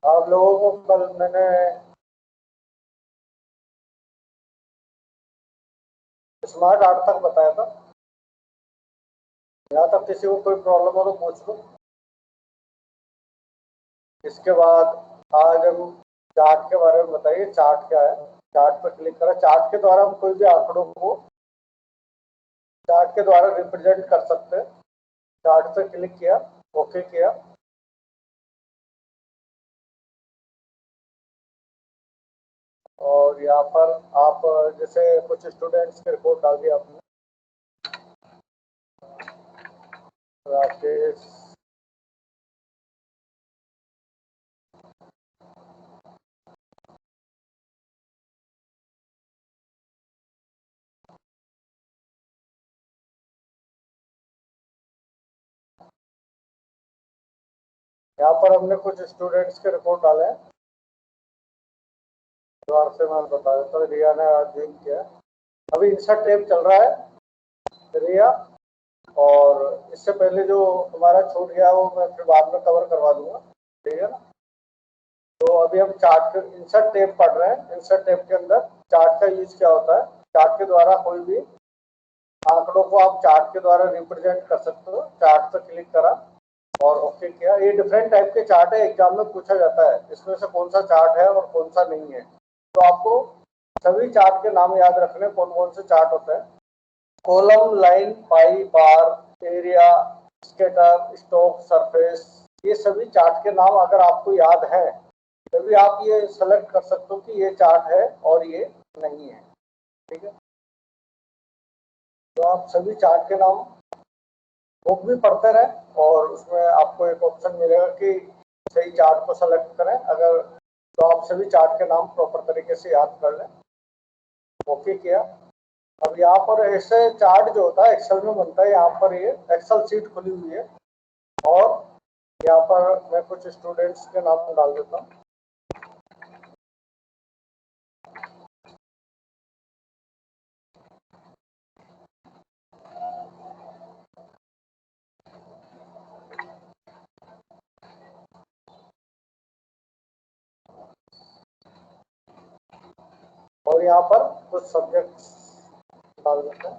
आप लोगों को कल मैंने स्मार्ट आर्ट तक बताया था। यहाँ तक किसी को कोई प्रॉब्लम हो तो पूछ लो। इसके बाद आज हम चार्ट के बारे में बताइए, चार्ट क्या है। चार्ट पर क्लिक करें। चार्ट के द्वारा हम कोई भी आंकड़ों को चार्ट के द्वारा रिप्रेजेंट कर सकते हैं। चार्ट पे क्लिक किया, ओके किया। और यहाँ पर आप जैसे कुछ स्टूडेंट्स के रिपोर्ट डाल दिया आपने, राकेश यहाँ पर हमने कुछ स्टूडेंट्स के रिपोर्ट डाले हैं। दोबारा से मैं बता देता हूँ। रिया ने आज ज्वाइन किया। अभी इंसर्ट टैब चल रहा है रिया, और इससे पहले जो हमारा छूट गया वो मैं फिर बाद में कवर करवा दूंगा, ठीक है ना। तो अभी हम चार्ट के इंसर्ट टैब पढ़ रहे हैं। इंसर्ट टैब के अंदर चार्ट का यूज क्या होता है। चार्ट के द्वारा कोई भी आंकड़ों को आप चार्ट के द्वारा रिप्रेजेंट कर सकते हो। चार्ट पर क्लिक करा और ओके किया। ये डिफरेंट टाइप के चार्ट है, एग्जाम में पूछा जाता है इसमें से कौन सा चार्ट है और कौन सा नहीं है। तो आपको सभी चार्ट के नाम याद रखने, कौन कौन से चार्ट होते हैं। कॉलम, लाइन, पाई, बार, एरिया, स्कैटर, स्टॉक, सरफेस, ये सभी चार्ट के नाम अगर आपको याद है तभी आप ये सेलेक्ट कर सकते हो कि ये चार्ट है और ये नहीं है, ठीक है। तो आप सभी चार्ट के नाम बुक भी पढ़ते रहें और उसमें आपको एक ऑप्शन मिलेगा कि सही चार्ट को सेलेक्ट करें। अगर तो आप सभी चार्ट के नाम प्रॉपर तरीके से याद कर लें। ओके किया। अब यहाँ पर ऐसे चार्ट जो होता है एक्सेल में बनता है। यहाँ पर ये एक्सेल सीट खुली हुई है और यहाँ पर मैं कुछ स्टूडेंट्स के नाम डाल देता हूँ। और यहाँ पर कुछ सब्जेक्ट्स डाल देते हैं।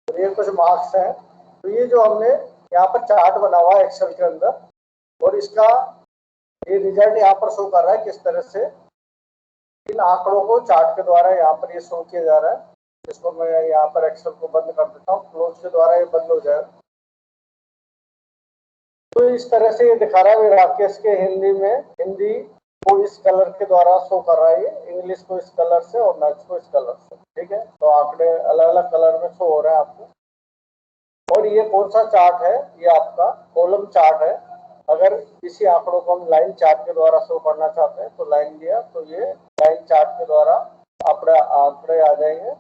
तो ये कुछ मार्क्स हैं। तो ये जो हमने यहाँ पर चार्ट बना हुआ है एक्सेल के अंदर, और इसका ये रिजल्ट यहाँ पर शो कर रहा है किस तरह से इन आंकड़ों को चार्ट के द्वारा यहाँ पर ये शो किया जा रहा है। इसको मैं यहाँ पर एक्सेल को बंद कर देता हूँ, क्लोज के द्वारा ये बंद हो जाएगा। तो इस तरह से ये दिखा रहा है राकेश के हिंदी में, हिंदी को इस कलर के द्वारा शो कर रहा है, ये इंग्लिश को इस कलर से और मैथ्स को इस कलर से, ठीक है। तो आंकड़े अलग अलग कलर में शो हो रहे हैं आपको। और ये कौन सा चार्ट है, ये आपका कॉलम चार्ट है। अगर इसी आंकड़ों को हम लाइन चार्ट के द्वारा शो करना चाहते हैं तो लाइन दिया तो ये लाइन चार्ट के द्वारा अपने आंकड़े आ जाएंगे।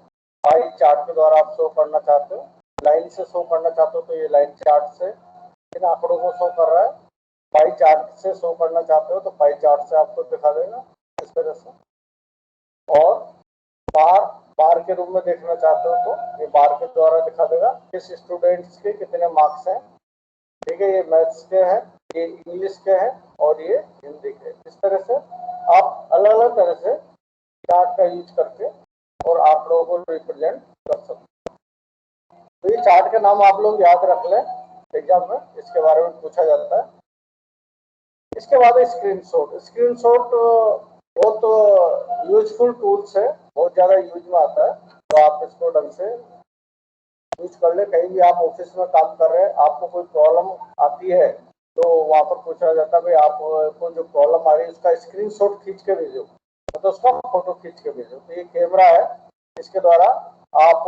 पाई चार्ट के द्वारा आप शो करना चाहते हो, लाइन से शो करना चाहते हो तो ये लाइन चार्ट से इन आंकड़ों को शो कर रहा है। पाई चार्ट से शो करना चाहते हो तो पाई चार्ट से आपको दिखा देगा इस तरह से। और बार बार के रूप में देखना चाहते हो तो ये बार के द्वारा दिखा देगा किस स्टूडेंट्स के कितने मार्क्स हैं, ठीक है। ये मैथ्स के हैं, ये इंग्लिश के हैं और ये हिंदी के। इस तरह से आप अलग अलग तरह से चार्ट का यूज करके और आंकड़ों को रिप्रेजेंट कर सकते हैं। तो ये चार्ट के नाम आप लोग याद रख लें, एग्जाम में इसके बारे में पूछा जाता है। इसके बाद स्क्रीनशॉट। स्क्रीनशॉट बहुत यूजफुल टूल्स है, बहुत ज़्यादा यूज में आता है। तो आप इसको ढंग से यूज कर ले। कहीं भी आप ऑफिस में काम कर रहे हैं, आपको कोई प्रॉब्लम आती है तो वहाँ पर पूछा जाता है भाई आपको जो प्रॉब्लम आ रही है उसका स्क्रीनशॉट खींच के भेजो, तो उसका फोटो खींच के भेजो। तो ये कैमरा है, इसके द्वारा आप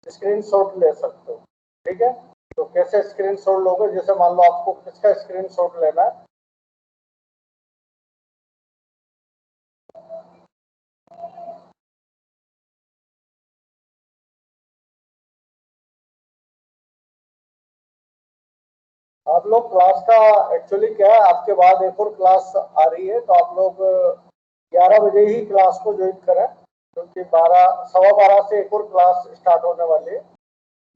स्क्रीनशॉट ले सकते हो, ठीक है। तो कैसे स्क्रीनशॉट लोगे, जैसे मान लो आपको किसका स्क्रीनशॉट लेना है। आप लोग क्लास का एक्चुअली क्या है, आपके बाद एक और क्लास आ रही है तो आप लोग 11 बजे ही क्लास को ज्वाइन करें, क्योंकि 12, 12:15 से एक और क्लास स्टार्ट होने वाली है।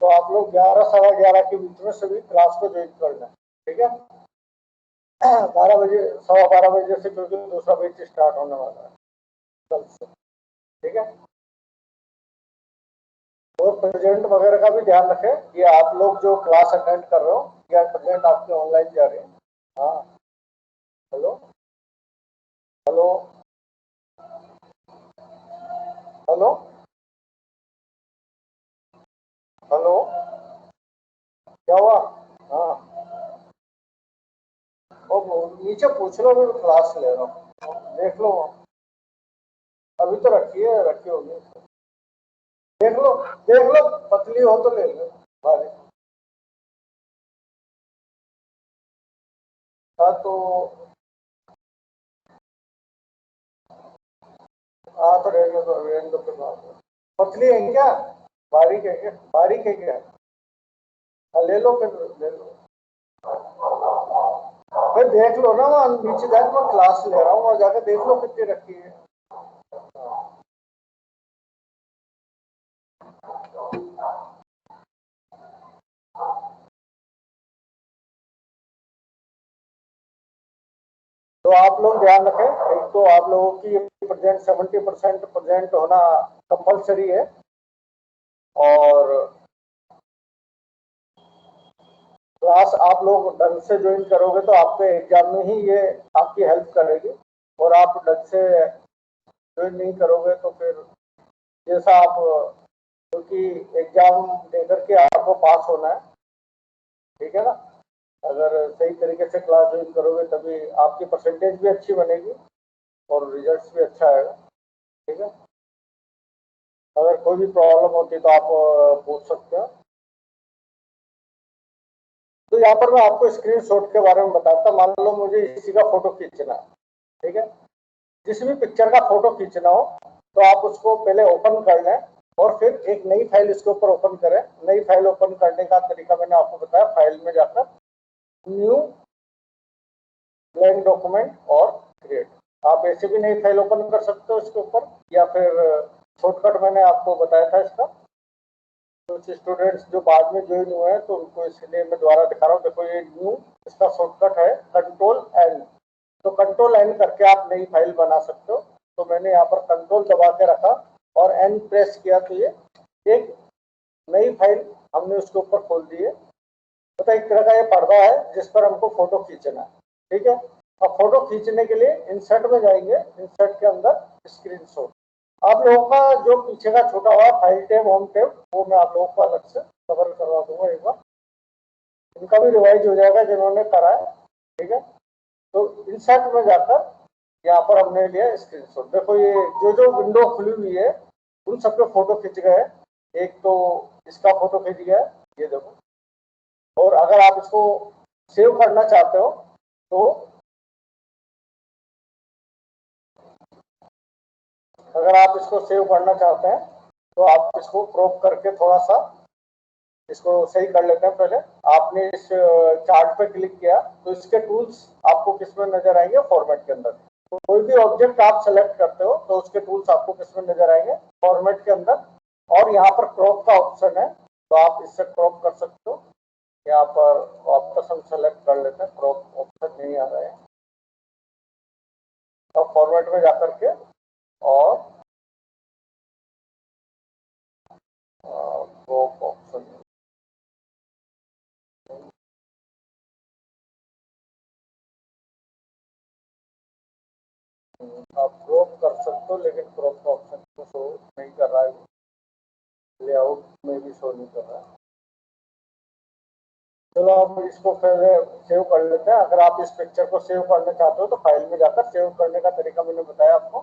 तो आप लोग 11, 11:15 के बीच में सभी क्लास को ज्वाइन कर लें, ठीक है। 12 बजे, 12:15 से, क्योंकि दूसरा बैच स्टार्ट होने वाला है कल से, ठीक है। और प्रेजेंट वगैरह का भी ध्यान रखें कि आप लोग जो क्लास अटेंड कर रहे हो या प्रेजेंट आपके ऑनलाइन जा रहे हैं। हाँ, हेलो हेलो हेलो हेलो, क्या हुआ? हाँ, और नीचे पूछ लो, मैं क्लास ले रहा हूँ, देख लो। अभी तो रखी होगी, देख लो, देख लो, पतली हो तो ले लो, भारी। हाँ तो, हाँ तो रहने दो फिर बात है। पतली है क्या? बारीक है क्या? बारीक है क्या? हाँ, ले लो फिर, ले लो। फिर देख लो ना, वहाँ नीचे जाके मैं क्लास ले रहा हूँ, वहाँ जाकर देख लो कितनी रखी है। तो आप लोग ध्यान रखें, एक तो आप लोगों की प्रेजेंट 70% प्रेजेंट होना कंपलसरी है, और क्लास आप लोग ढंग से ज्वाइन करोगे तो आपके एग्जाम में ही ये आपकी हेल्प करेगी। और आप ढंग से ज्वाइन नहीं करोगे तो फिर जैसा आप, क्योंकि एग्जाम देकर के आपको पास होना है, ठीक है ना। अगर सही तरीके से क्लास ज्वाइन करोगे तभी आपकी परसेंटेज भी अच्छी बनेगी और रिजल्ट भी अच्छा आएगा, ठीक है। अगर कोई भी प्रॉब्लम होती है तो आप पूछ सकते हो। तो यहाँ पर मैं आपको स्क्रीनशॉट के बारे में बताता। मान लो मुझे इसी का फोटो खींचना है, ठीक है। जिस भी पिक्चर का फोटो खींचना हो तो आप उसको पहले ओपन कर लें और फिर एक नई फाइल इसके ऊपर ओपन करें। नई फाइल ओपन करने का तरीका मैंने आपको बताया, फाइल में जाकर न्यू ब्लैंक डॉक्यूमेंट और क्रिएट। आप ऐसे भी नई फाइल ओपन कर सकते हो इसके ऊपर, या फिर शॉर्टकट मैंने आपको बताया था इसका। कुछ स्टूडेंट्स जो बाद में ज्वाइन हुए हैं तो उनको इसलिए मैं दोबारा दिखा रहा हूँ। देखो ये न्यू, इसका शॉर्टकट है Ctrl+N। तो Ctrl+N करके आप नई फाइल बना सकते हो। तो मैंने यहाँ पर कंट्रोल दबा के रखा और N प्रेस किया तो ये एक नई फाइल हमने उसके ऊपर खोल दी है। तो एक तरह का ये पर्दा है जिस पर हमको फोटो खींचना है, ठीक है। अब फोटो खींचने के लिए इंसर्ट में जाएंगे, इंसर्ट के अंदर स्क्रीनशॉट। आप लोगों का जो पीछे का छोटा हुआ फाइल टैब, होम टैब, वो मैं आप लोगों को अलग से कवर करवा दूंगा एक बार। इनका भी रिवाइज हो जाएगा जिन्होंने करा है, ठीक है। तो इंसर्ट में जाकर यहाँ पर हमने लिया स्क्रीनशॉट। देखो ये जो जो विंडो खुली हुई है उन सबके फोटो खींच गए। एक तो इसका फोटो खींच गया, ये देखो। और अगर आप इसको सेव करना चाहते हो तो, अगर आप इसको सेव करना चाहते हैं तो आप इसको क्रॉप करके थोड़ा सा इसको सही कर लेते हैं। पहले आपने इस चार्ट पे क्लिक किया तो इसके टूल्स आपको किस में नजर आएंगे? फॉर्मेट के अंदर। तो कोई भी ऑब्जेक्ट आप सेलेक्ट करते हो तो उसके टूल्स आपको किस में नजर आएंगे? फॉर्मेट के अंदर। और यहाँ पर क्रॉप का ऑप्शन है, तो आप इससे क्रॉप कर सकते हो। यहाँ पर वापस हम सेलेक्ट कर लेते हैं, क्रॉप ऑप्शन नहीं आ रहा है। तो फॉर्मेट में जाकर के और क्रॉप ऑप्शन, आप क्रॉप कर सकते हो, लेकिन क्रॉप का ऑप्शन तो शो नहीं कर रहा है, लेआउट में भी शो नहीं कर रहा है। चलो हम इसको पहले सेव कर लेते हैं। अगर आप इस पिक्चर को सेव करना चाहते हो तो फाइल में जाकर सेव करने का तरीका मैंने बताया आपको।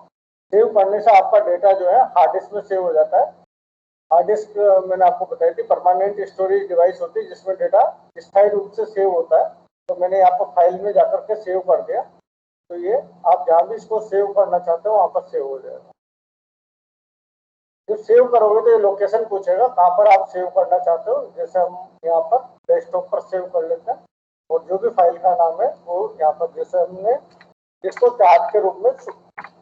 सेव करने से आपका डेटा जो है हार्ड डिस्क में सेव हो जाता है। हार्ड डिस्क मैंने आपको बताई थी परमानेंट स्टोरेज डिवाइस होती है जिसमें डेटा स्थायी रूप से सेव होता है। तो मैंने यहाँ पर फाइल में जाकर के सेव कर दिया। तो ये आप जहाँ भी इसको सेव करना चाहते हो वहाँ पर सेव हो जाएगा। जब सेव करोगे तो ये लोकेशन पूछेगा कहाँ पर आप सेव करना चाहते हो। जैसे हम यहाँ पर डेस्कटॉप पर सेव कर लेते हैं और जो भी फाइल का नाम है वो यहाँ पर, जैसे हमने इसको चार्ट के रूप में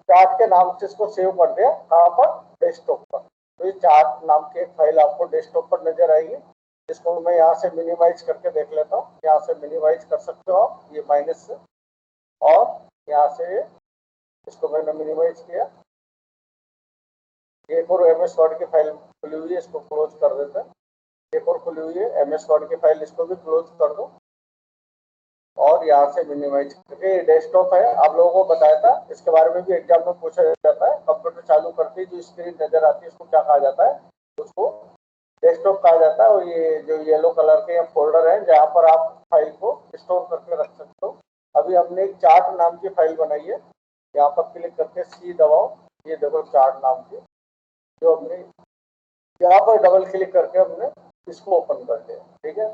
चार्ट के नाम से इसको सेव कर दिया, कहाँ पर, डेस्कटॉप पर। तो ये चार्ट नाम की एक फाइल आपको डेस्कटॉप पर नजर आएगी, जिसको मैं यहाँ से मिनिमाइज करके देख लेता हूँ। यहाँ से मिनिमाइज कर सकते हो आप, ये माइनस से, और यहाँ से इसको मैंने मिनिमाइज किया। एक और एमएस वर्ड की फाइल खुली हुई है, इसको क्लोज कर देते हैं। एक और खुली हुई है एमएस वर्ड की फाइल, इसको भी क्लोज कर दो, और यहाँ से मिनिमाइज करके। डेस्कटॉप है, आप लोगों को बताया था, इसके बारे में भी एग्जाम में पूछा जाता है। कंप्यूटर चालू करते ही जो स्क्रीन नजर आती है उसको क्या कहा जाता है, उसको डेस्कटॉप कहा जाता है। और ये जो येलो कलर के फोल्डर है जहाँ पर आप फाइल को स्टोर करके रख सकते हो। अभी हमने एक चार्ट नाम की फाइल बनाई है, यहाँ पर क्लिक करके सी दबाओ, ये देखो चार्ट नाम की, जो हमने यहाँ पर डबल क्लिक करके हमने इसको ओपन कर दिया। ठीक है,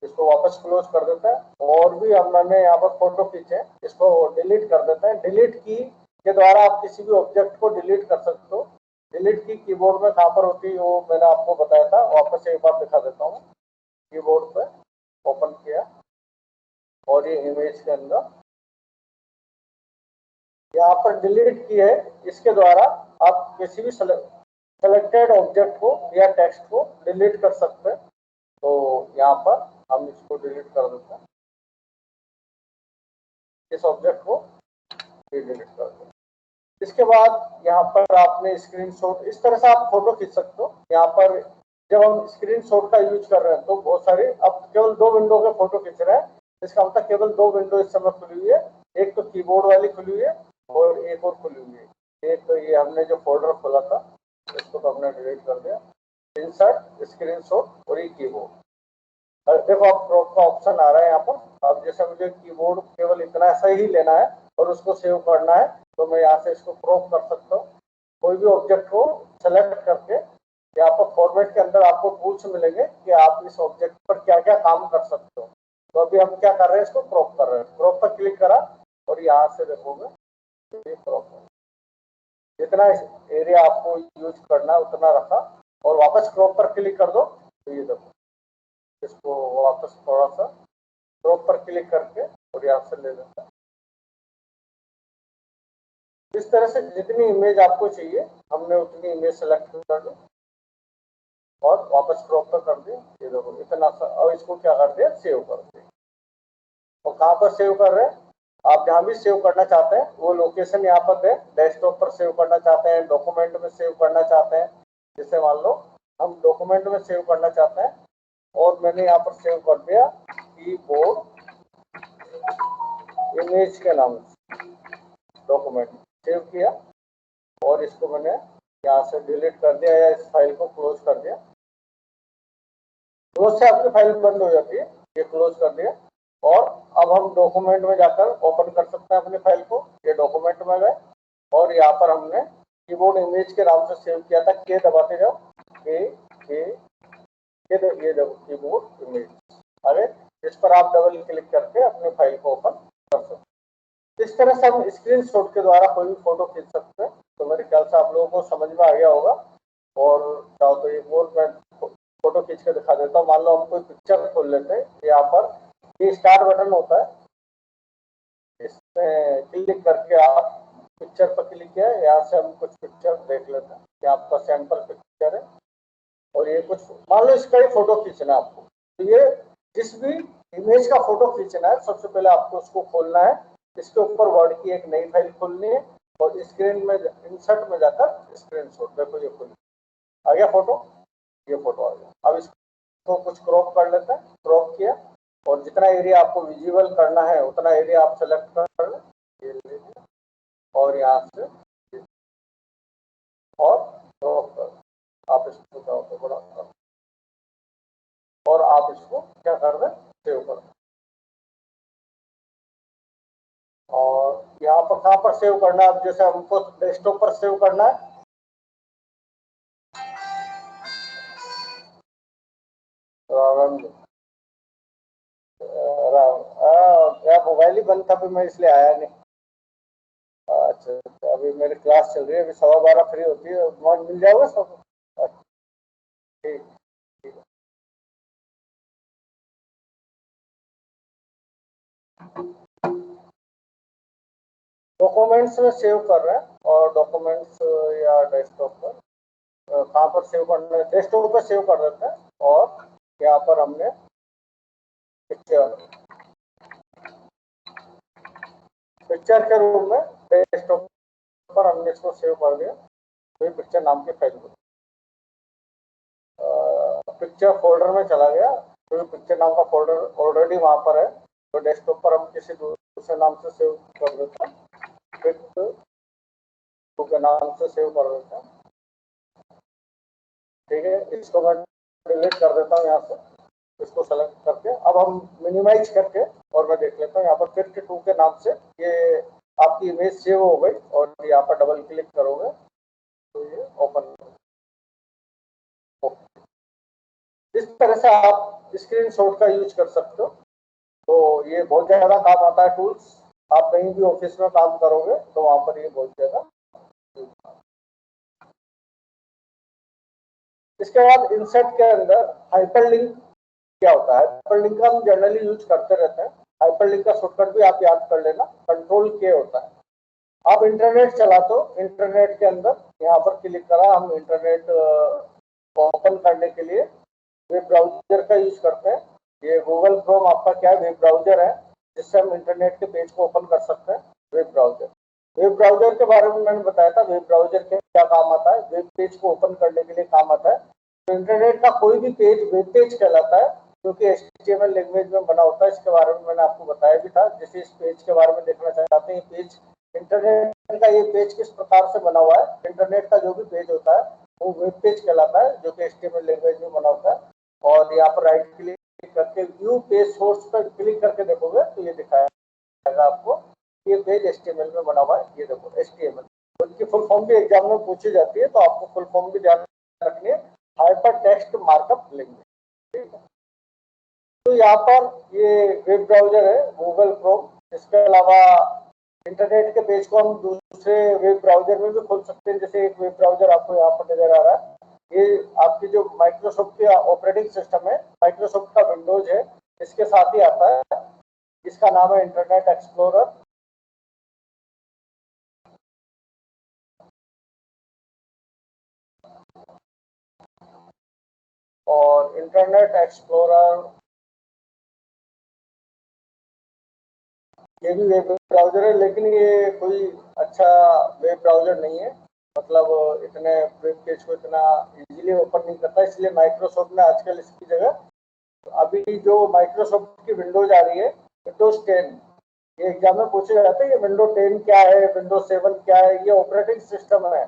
इसको वापस क्लोज कर देता है। और भी हमने यहाँ पर फोटो खींचे, इसको डिलीट कर देते हैं। डिलीट की के द्वारा आप किसी भी ऑब्जेक्ट को डिलीट कर सकते हो। डिलीट की कीबोर्ड में कहाँ पर होती है वो मैंने आपको बताया था, वापस एक बार दिखा देता हूँ। कीबोर्ड पे ओपन किया, और ये इमेज के अंदर यहाँ पर डिलीट की है, इसके द्वारा आप किसी भी सेलेक्टेड ऑब्जेक्ट को या टेक्स्ट को डिलीट कर सकते हैं। तो यहाँ पर हम इसको डिलीट कर देते हैं, इस ऑब्जेक्ट को डिलीट कर देते हैं। इसके बाद यहाँ पर आपने स्क्रीनशॉट, इस तरह से आप फोटो खींच सकते हो। यहाँ पर जब हम स्क्रीनशॉट का यूज कर रहे हैं तो बहुत सारे, अब केवल 2 विंडो के फोटो खींच रहे हैं, इसका मतलब केवल 2 विंडो इस समय खुली हुई है। एक तो कीबोर्ड वाली खुली हुई है, और एक और खुली हुई है। एक तो ये हमने जो फोल्डर खोला था, इसको तो हमने डिलीट कर दिया। इंसर्ट, स्क्रीनशॉट और ये कीबोर्ड। देखो आप क्रॉप का ऑप्शन आ रहा है यहाँ पर। अब जैसे मुझे कीबोर्ड केवल इतना सा ही लेना है और उसको सेव करना है, तो मैं यहाँ से इसको क्रॉप कर सकता हूँ। कोई भी ऑब्जेक्ट को सेलेक्ट करके यहाँ पर फॉर्मेट के अंदर आपको टूल्स मिलेंगे कि आप इस ऑब्जेक्ट पर क्या क्या काम कर सकते हो। तो अभी हम क्या कर रहे हैं, इसको क्रॉप कर रहे हैं। क्रॉप पर क्लिक करा, और यहाँ से देखोगे ये क्रॉप है। जितना एरिया आपको यूज करना है उतना रखा, और वापस क्रॉप पर क्लिक कर दो, तो ये देखो इसको वापस थोड़ा सा क्रॉप पर क्लिक करके और यहाँ से ले लेता है। इस तरह से जितनी इमेज आपको चाहिए हमने उतनी इमेज सेलेक्ट कर दी, और वापस क्रॉप पर कर दिया। ये देखो इतना सा। और इसको क्या कर दिया, सेव कर दिया। और कहाँ पर सेव कर रहे हैं, आप जहाँ भी सेव करना चाहते हैं वो लोकेशन यहाँ पर है। डेस्कटॉप पर सेव करना चाहते हैं, डॉक्यूमेंट में सेव करना चाहते हैं। जैसे मान लो हम डॉक्यूमेंट में सेव करना चाहते हैं, और मैंने यहाँ पर सेव कर दिया कीबोर्ड इमेज के नाम से, डॉक्यूमेंट सेव किया, और इसको मैंने यहाँ से डिलीट कर दिया, या इस फाइल को क्लोज कर दिया। क्लोज से आपकी फाइल बंद हो जाती है, ये क्लोज कर दिया। और अब हम डॉक्यूमेंट में जाकर ओपन कर सकते हैं अपनी फाइल को। ये डॉक्यूमेंट में गए, और यहाँ पर हमने कीबोर्ड इमेज के नाम से सेव किया था, के दबाते जाओ, ये देखो कीबोर्ड इमेज। अरे इस पर आप डबल क्लिक करके अपने फाइल को ओपन कर सकते हैं। इस तरह से हम स्क्रीनशॉट के द्वारा कोई भी फोटो खींच सकते हैं। तो मेरे ख्याल से आप लोगों को समझ में आ गया होगा। और चाहो तो एक और मैं फोटो खींच के दिखा देता हूँ। मान लो हम कोई पिक्चर खोल लेते हैं, यहाँ पर ये स्टार्ट बटन होता है, इसमें क्लिक करके आप पिक्चर पर क्लिक किया, यहाँ से हम कुछ पिक्चर देख लेते हैं। ये आपका सैंपल पिक्चर है, और ये कुछ मान लो इसका ही फोटो खींचना है आपको। तो ये जिस भी इमेज का फोटो खींचना है, सबसे पहले आपको उसको खोलना है। इसके ऊपर वर्ड की एक नई फाइल खोलनी है, और स्क्रीन में इंसर्ट में जाकर स्क्रीनशॉट, देखो ये खुल आ गया फोटो, ये फोटो आ गया। अब इसको कुछ क्रॉप कर लेते हैं। क्रॉप किया, और जितना एरिया आपको विजिबल करना है उतना एरिया आप सेलेक्ट कर लें, ये ले लिया, और यहाँ से और क्रॉप कर, आप इसको चाहो तो बड़ा कर, और आप इसको क्या कर दें, सेव कर दें। और यहाँ पर कहाँ पर सेव करना है, अब जैसे हमको डेस्कटॉप पर सेव करना है, मोबाइल ही बंद था, मैं इसलिए आया नहीं। अच्छा, अभी मेरी क्लास चल रही है, अभी 12:15 फ्री होती है, मिल जाएगा सब। अच्छा, ठीक ठीक है। डॉक्यूमेंट्स में सेव कर रहे हैं और डॉक्यूमेंट्स या डेस्कटॉप पर कहाँ पर सेव करना है, डेस्कटॉप पर सेव कर देते हैं और यहाँ पर हमने पिक्चर के रूप में डेस्कटॉप पर हमने इसको सेव कर दिया। तो ये पिक्चर नाम के फाइल को पिक्चर फोल्डर में चला गया, तो पिक्चर नाम का फोल्डर ऑलरेडी वहां पर है। तो डेस्कटॉप पर हम किसी दूसरे नाम से सेव कर देते हैं, पिक के नाम से सेव कर देते हैं। ठीक है, इसको मैं डिलीट कर देता हूँ यहाँ से, इसको सेलेक्ट करके अब हम मिनिमाइज करके और मैं देख लेता हूँ यहाँ पर पिक2 के नाम से ये आपकी इमेज सेव हो गई। और यहाँ पर डबल क्लिक करोगे तो ये ओपन। इस तरह से आप स्क्रीनशॉट का यूज कर सकते हो। तो ये बहुत ज्यादा काम आता है टूल्स। आप कहीं भी ऑफिस में काम करोगे तो वहां पर ये बहुत ज्यादा। इसके बाद इंसर्ट के अंदर हाइपरलिंक क्या होता है। हाइपरलिंक का हम जनरली यूज करते रहते हैं। हाइपरलिंक का शॉर्टकट भी आप याद कर लेना, कंट्रोल के होता है। आप इंटरनेट चलाते हो, इंटरनेट के अंदर यहाँ पर क्लिक करा, हम इंटरनेट ओपन करने के लिए वेब ब्राउजर का यूज करते हैं। ये गूगल क्रोम आपका क्या है, वेब ब्राउजर है जिससे हम इंटरनेट के पेज को ओपन कर सकते हैं। वेब ब्राउजर, वेब ब्राउजर के बारे में मैंने बताया था। वेब ब्राउजर के क्या काम आता है, वेब पेज को ओपन करने के लिए काम आता है। तो इंटरनेट का कोई भी पेज वेब पेज कहलाता है, क्योंकि HTML लैंग्वेज में बना होता है। इसके बारे में मैंने आपको बताया भी था। जैसे इस पेज के बारे में देखना चाहते हैं, पेज इंटरनेट का ये पेज किस प्रकार से बना हुआ है। इंटरनेट का जो भी पेज होता है वो वेब पेज कहलाता है, जो कि HTML लैंग्वेज में बना होता है। और यहाँ पर राइट क्लिक करके व्यू पेज सोर्स पर क्लिक करके देखोगे तो ये दिखाएगा आपको ये पेज HTML में बना हुआ है। ये देखो HTML, उनकी फुल फॉर्म भी एग्जाम में पूछी जाती है, तो आपको फुल फॉर्म भी ध्यान रखनी है। हाइपर टेक्स्ट मार्कअप लैंग्वेज, ठीक है। तो यहाँ पर ये वेब ब्राउजर है गूगल क्रोम। इसके अलावा इंटरनेट के पेज को हम दूसरे वेब ब्राउजर में भी खोल सकते हैं। जैसे एक वेब ब्राउजर आपको यहाँ पर नजर आ रहा है, ये आपकी जो माइक्रोसॉफ्ट की ऑपरेटिंग सिस्टम है, माइक्रोसॉफ्ट का विंडोज है, इसके साथ ही आता है। इसका नाम है इंटरनेट एक्सप्लोरर। और इंटरनेट एक्सप्लोरर ये भी वेब ब्राउजर है, लेकिन ये कोई अच्छा वेब ब्राउजर नहीं है। मतलब इतने वेब पेज को इतना इजीली ओपन नहीं करता, इसलिए माइक्रोसॉफ्ट ने आजकल इसकी जगह अभी जो माइक्रोसॉफ्ट की विंडोज आ रही है, विंडोज 10, ये एग्जाम में पूछे जाते हैं ये विंडो 10 क्या है, विंडोज 7 क्या है। ये ऑपरेटिंग सिस्टम है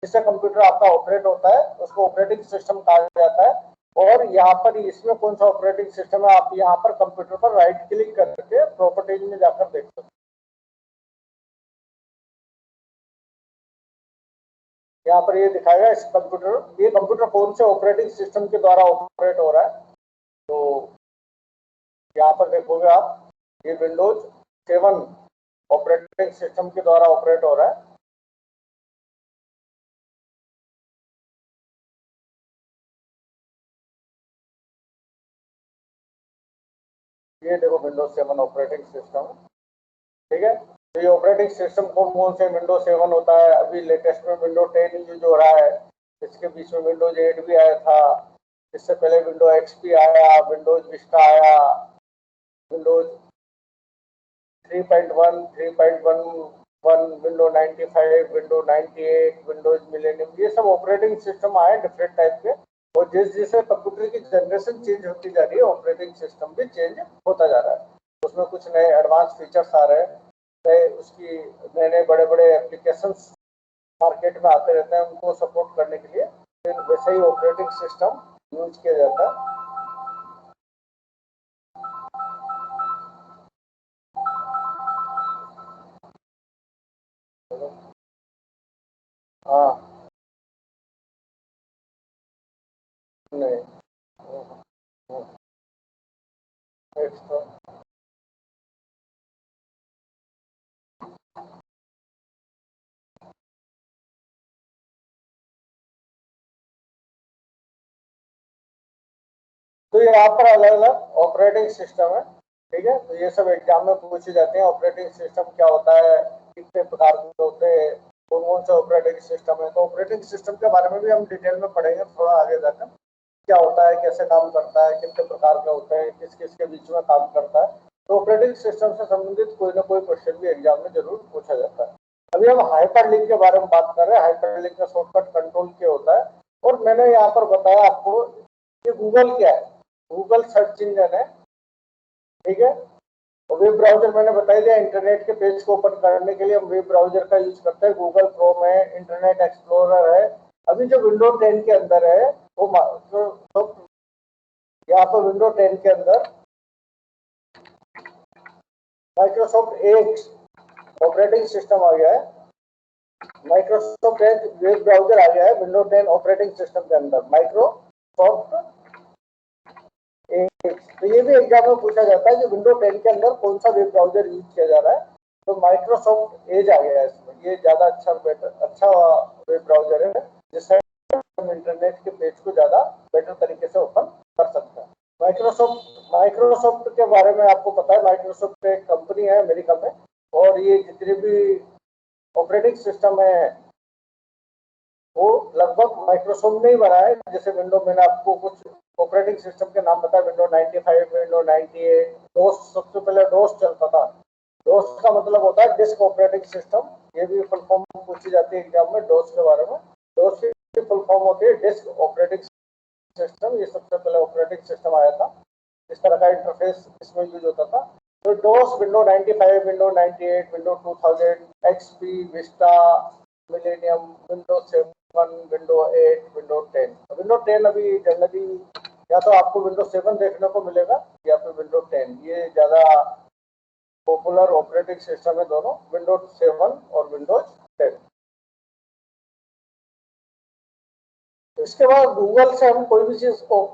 जिससे कंप्यूटर आपका ऑपरेट होता है, उसको ऑपरेटिंग सिस्टम कहा जाता है। और यहाँ पर इसमें कौन सा ऑपरेटिंग सिस्टम है, आप यहाँ पर कंप्यूटर पर राइट क्लिक करके प्रॉपर्टीज में जाकर देख सकते हैं। यहाँ पर ये दिखाएगा इस कंप्यूटर, ये कंप्यूटर कौन से ऑपरेटिंग सिस्टम के द्वारा ऑपरेट हो रहा है। तो यहाँ पर देखोगे आप, ये विंडोज 7 ऑपरेटिंग सिस्टम के द्वारा ऑपरेट हो रहा है। ये देखो विंडोज 7 ऑपरेटिंग सिस्टम, ठीक है। तो ये ऑपरेटिंग सिस्टम कौन कौन से, विंडोज 7 होता है, अभी लेटेस्ट में विंडोज 10 यूज हो रहा है। इसके बीच में विंडोज 8 भी आया था, इससे पहले विंडोज XP आया, विंडोज विस्टा आया, Windows 3.1, 3.11, window 95, window 98, Windows millennium, ये सब ऑपरेटिंग सिस्टम आए डिफरेंट टाइप के। और जिस जैसे कंप्यूटर की जनरेशन चेंज होती जा रही है, ऑपरेटिंग सिस्टम भी चेंज होता जा रहा है। उसमें कुछ नए एडवांस फीचर्स आ रहे हैं, नए उसकी नए नए बड़े बड़े एप्लीकेशंस मार्केट में आते रहते हैं, उनको सपोर्ट करने के लिए फिर वैसे ही ऑपरेटिंग सिस्टम यूज किया जाता है। हाँ, नहीं, एक्स्ट्रा तो यहाँ पर अलग अलग ऑपरेटिंग सिस्टम है, ठीक है। तो ये सब एग्जाम में पूछे जाते हैं, ऑपरेटिंग सिस्टम क्या होता है, कितने प्रकार के होते हैं, कौन कौन से ऑपरेटिंग सिस्टम है। तो ऑपरेटिंग सिस्टम के बारे में भी हम डिटेल में पढ़ेंगे थोड़ा आगे जाकर, क्या होता है, कैसे काम करता है, कितने प्रकार के होते हैं, किस किस के बीच में काम करता है। तो ऑपरेटिंग सिस्टम से संबंधित कोई ना कोई क्वेश्चन भी एग्जाम में जरूर पूछा जाता है। अभी हम हाइपर लिंक के बारे में बात कर रहे हैं। हाइपर लिंक का शॉर्टकट कंट्रोल क्या होता है, और मैंने यहाँ पर बताया आपको कि गूगल क्या है। गूगल सर्च इंजन है, ठीक है। और वेब ब्राउजर मैंने बता दिया, इंटरनेट के पेज को ओपन करने के लिए हम वेब ब्राउजर का यूज करते हैं। गूगल क्रोम है, इंटरनेट एक्सप्लोरर है। अभी जो विंडो 10 के अंदर है वो तो यहाँ पर विंडो 10 के अंदर माइक्रोसॉफ्ट एज ऑपरेटिंग सिस्टम आ गया है। माइक्रोसॉफ्ट एज वेब ब्राउजर आ गया है विंडो 10 ऑपरेटिंग सिस्टम के अंदर, माइक्रोसॉफ्ट एज। तो ये भी एग्जाम में पूछा जाता है कि विंडो 10 के अंदर कौन सा वेब ब्राउजर यूज किया जा रहा है। तो माइक्रोसॉफ्ट एज आ गया है इसमें। ये ज्यादा अच्छा वेब ब्राउजर है, जिससे हम इंटरनेट के पेज को ज्यादा बेटर तरीके से ओपन कर सकते हैं। माइक्रोसॉफ्ट के बारे में आपको पता है, माइक्रोसॉफ्ट एक कंपनी है अमेरिका में, और ये जितने भी ऑपरेटिंग सिस्टम है वो लगभग माइक्रोसॉफ्ट ने ही बनाया है। जैसे विंडो, मैंने आपको कुछ ऑपरेटिंग सिस्टम के नाम बताया, विंडो 95, विंडो 98, डोस, सबसे पहले डोस चलता था। डोस का मतलब होता है डिस्क ऑपरेटिंग सिस्टम। ये भी फुल फॉर्म पूछी जाती है एग्जाम में डोस के बारे में। डोस की फुल फॉर्म होती है डिस्क ऑपरेटिंग सिस्टम। ये सबसे पहले ऑपरेटिंग सिस्टम आया था, इस तरह का इंटरफेस इसमें यूज होता था। तो DOS, window 95, window 98, window 2000, XP, Vista, millennium, window 7, window 8, window 10। Window 10 अभी जनरली या तो आपको विंडो 7 देखने को मिलेगा या फिर विंडो 10। ये ज्यादा पॉपुलर ऑपरेटिंग सिस्टम है दोनों, विंडो 7 और विंडोज 10। इसके बाद गूगल से हम कोई भी चीज को,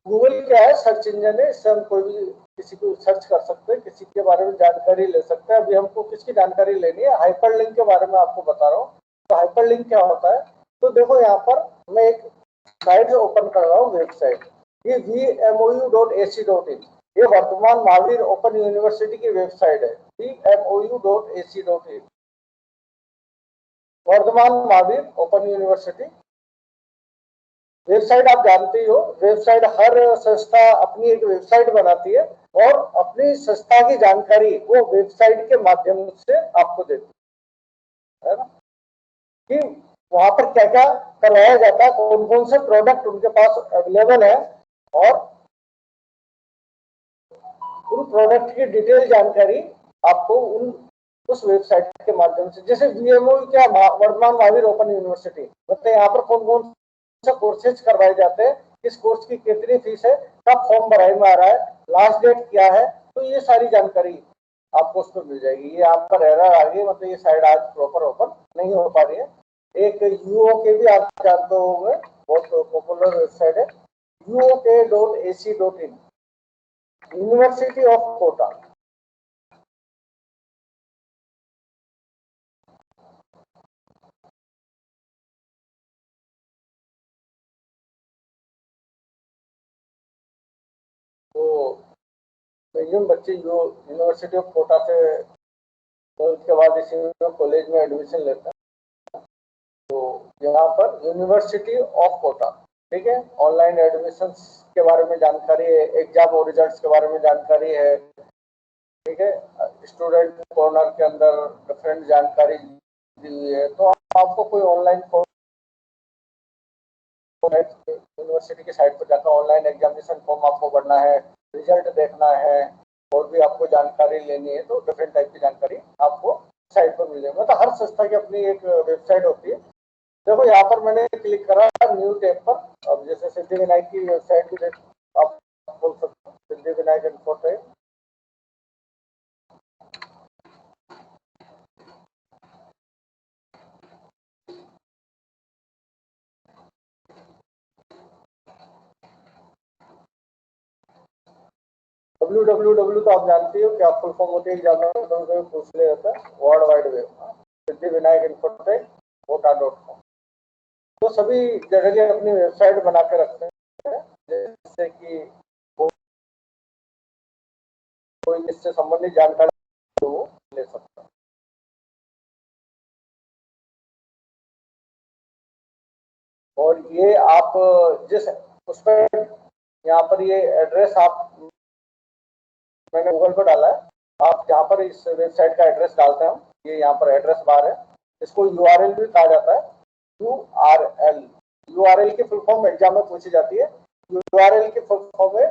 गूगल क्या है, सर्च इंजन है, इससे हम कोई भी किसी को सर्च कर सकते हैं, किसी के बारे में जानकारी ले सकते हैं। अभी हमको किसकी जानकारी लेनी है, हाइपर लिंक के बारे में आपको बता रहा हूँ। तो हाइपर लिंक क्या होता है, तो देखो यहाँ पर मैं एक साइट ओपन कर रहा हूँ, वेबसाइट, ये vmou.ac.in, ये वर्तमान महावीर ओपन यूनिवर्सिटी की वेबसाइट है, vmou.ac.in, Vardhman Mahavir open university website. आप जानते ही हो, वेबसाइट, हर संस्था अपनी एक वेबसाइट बनाती है और अपनी संस्था की जानकारी वो वेबसाइट के माध्यम से आपको देती है ना, कि वहां पर क्या क्या करवाया जाता है, कौन कौन से प्रोडक्ट उनके पास अवेलेबल है, और उन प्रोडक्ट की डिटेल जानकारी आपको उस वेबसाइट के माध्यम से, जैसे वीएमओ क्या, वर्धमान महावीर ओपन यूनिवर्सिटी, मतलब यहाँ पर कौन कौन से कोर्सेज करवाए जाते हैं, किस कोर्स की कितनी फीस है, कब फॉर्म भराई में आ रहा है, लास्ट डेट क्या है, तो ये सारी जानकारी आपको उसमें मिल जाएगी। ये यहाँ पर एरर आ गई, मतलब ये साइट आज प्रॉपर ओपन नहीं हो पा रही है। एक यूओ के भी आप जानते होंगे, बहुत पॉपुलर वेबसाइट है, uok.ac.in, यूनिवर्सिटी ऑफ कोटा। तो मैक्सिमम बच्चे जो यूनिवर्सिटी ऑफ कोटा से 12th के बाद इसी कॉलेज में एडमिशन लेते हैं। तो यहाँ पर यूनिवर्सिटी ऑफ कोटा, ठीक है, ऑनलाइन एडमिशन के बारे में जानकारी है, एग्जाम और रिजल्ट्स के बारे में जानकारी है, ठीक है, स्टूडेंट कॉर्नर के अंदर डिफरेंट जानकारी दी हुई है। तो आपको कोई ऑनलाइन यूनिवर्सिटी की साइट पर जाकर ऑनलाइन एग्जामिनेशन फॉर्म आपको भरना है, रिजल्ट देखना है, और भी आपको जानकारी लेनी है, तो डिफरेंट टाइप की जानकारी आपको साइट पर मिल जाएगी। मतलब हर संस्था की अपनी एक वेबसाइट होती है। देखो यहाँ पर मैंने क्लिक करा न्यू टैब पर, अब जैसे सिद्धि विनायक की वेबसाइट भी आप बोल सकते हो, सिद्धि विनायक इन्फोटेक। www तो आप जानते हो क्या फुल फॉर्म होती है, एग्जाम में पूछ ले जाता है, world wide web, Siddhi Vinayak infotech कोटा.com। तो सभी जगह अपनी वेबसाइट बना के रखते हैं, जिससे कि कोई इससे संबंधित जानकारी वो ले सकता है। और ये आप जिस उस पर यहाँ पर ये एड्रेस आप मैंने गूगल पर डाला है, आप जहाँ पर इस वेबसाइट का एड्रेस डालते हैं, ये यहाँ पर एड्रेस बार है, इसको यूआरएल भी कहा जाता है। यूआरएल, यूआरएल की फुल फॉर्म एग्जाम में पूछी जाती है। यूआरएल की फुल फॉर्म है